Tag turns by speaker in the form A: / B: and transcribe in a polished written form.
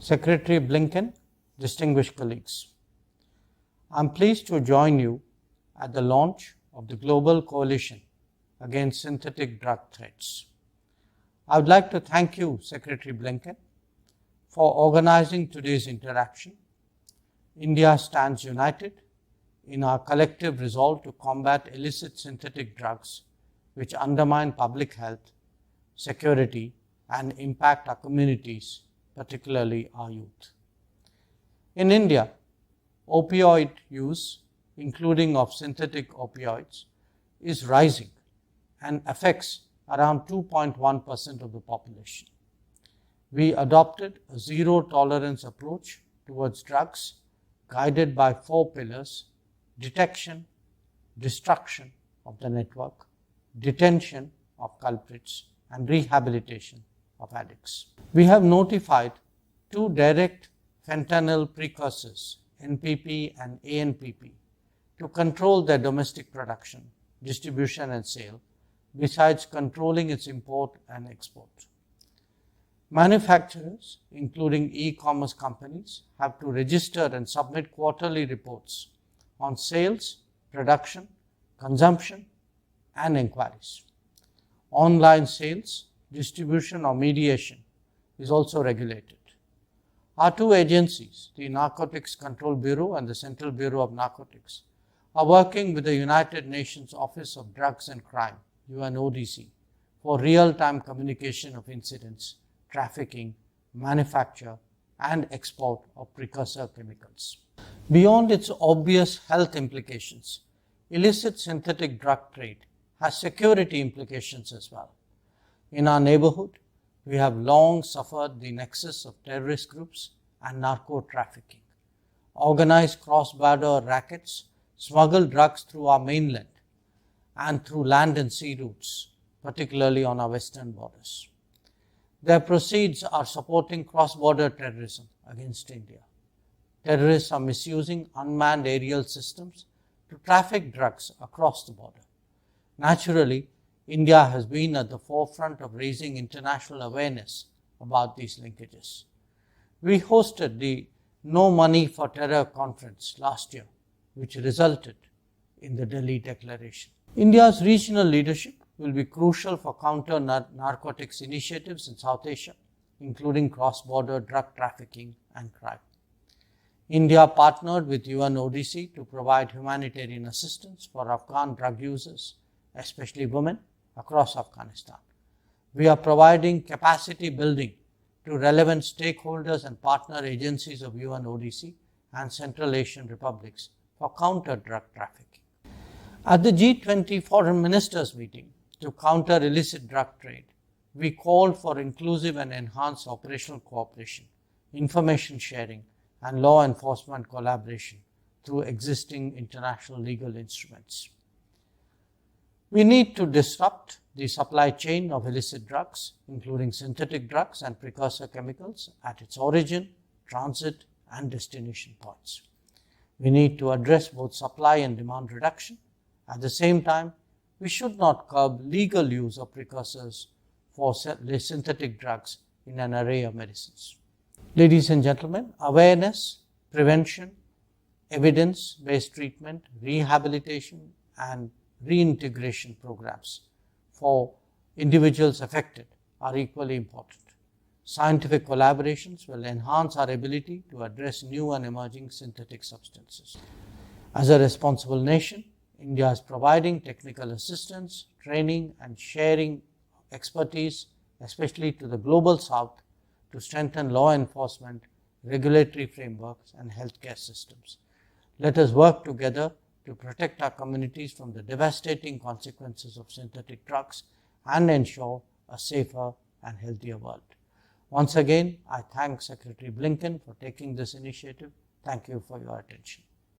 A: Secretary Blinken, distinguished colleagues, I am pleased to join you at the launch of the Global Coalition Against Synthetic Drug Threats. I would like to thank you, Secretary Blinken, for organizing today's interaction. India stands united in our collective resolve to combat illicit synthetic drugs which undermine public health, security, and impact our communities, particularly our youth. In India, opioid use, including of synthetic opioids, is rising and affects around 2.1% of the population. We adopted a zero-tolerance approach towards drugs guided by 4 pillars: detection, destruction of the network, detention of culprits, and rehabilitation of addicts. We have notified 2 direct fentanyl precursors, NPP and ANPP, to control their domestic production, distribution and sale, besides controlling its import and export. Manufacturers, including e-commerce companies, have to register and submit quarterly reports on sales, production, consumption, and inquiries. Online sales, distribution or mediation is also regulated. Our 2 agencies, the Narcotics Control Bureau and the Central Bureau of Narcotics, are working with the United Nations Office of Drugs and Crime, UNODC, for real-time communication of incidents, trafficking, manufacture, and export of precursor chemicals. Beyond its obvious health implications, illicit synthetic drug trade has security implications as well. In our neighborhood, we have long suffered the nexus of terrorist groups and narco-trafficking. Organized cross-border rackets smuggle drugs through our mainland and through land and sea routes, particularly on our western borders. Their proceeds are supporting cross-border terrorism against India. Terrorists are misusing unmanned aerial systems to traffic drugs across the border. Naturally, India has been at the forefront of raising international awareness about these linkages. We hosted the No Money for Terror conference last year, which resulted in the Delhi Declaration. India's regional leadership will be crucial for counter-narcotics initiatives in South Asia, including cross-border drug trafficking and crime. India partnered with UNODC to provide humanitarian assistance for Afghan drug users, especially women, across Afghanistan. We are providing capacity building to relevant stakeholders and partner agencies of UNODC and Central Asian republics for counter-drug trafficking. At the G20 Foreign Ministers meeting to counter illicit drug trade, we called for inclusive and enhanced operational cooperation, information sharing, and law enforcement collaboration through existing international legal instruments. We need to disrupt the supply chain of illicit drugs, including synthetic drugs and precursor chemicals, at its origin, transit, and destination points. We need to address both supply and demand reduction. At the same time, we should not curb legal use of precursors for synthetic drugs in an array of medicines. Ladies and gentlemen, awareness, prevention, evidence-based treatment, rehabilitation, and reintegration programs for individuals affected are equally important. Scientific collaborations will enhance our ability to address new and emerging synthetic substances. As a responsible nation, India is providing technical assistance, training, and sharing expertise, especially to the global south, to strengthen law enforcement, regulatory frameworks, and healthcare systems. Let us work together to protect our communities from the devastating consequences of synthetic drugs and ensure a safer and healthier world. Once again, I thank Secretary Blinken for taking this initiative. Thank you for your attention.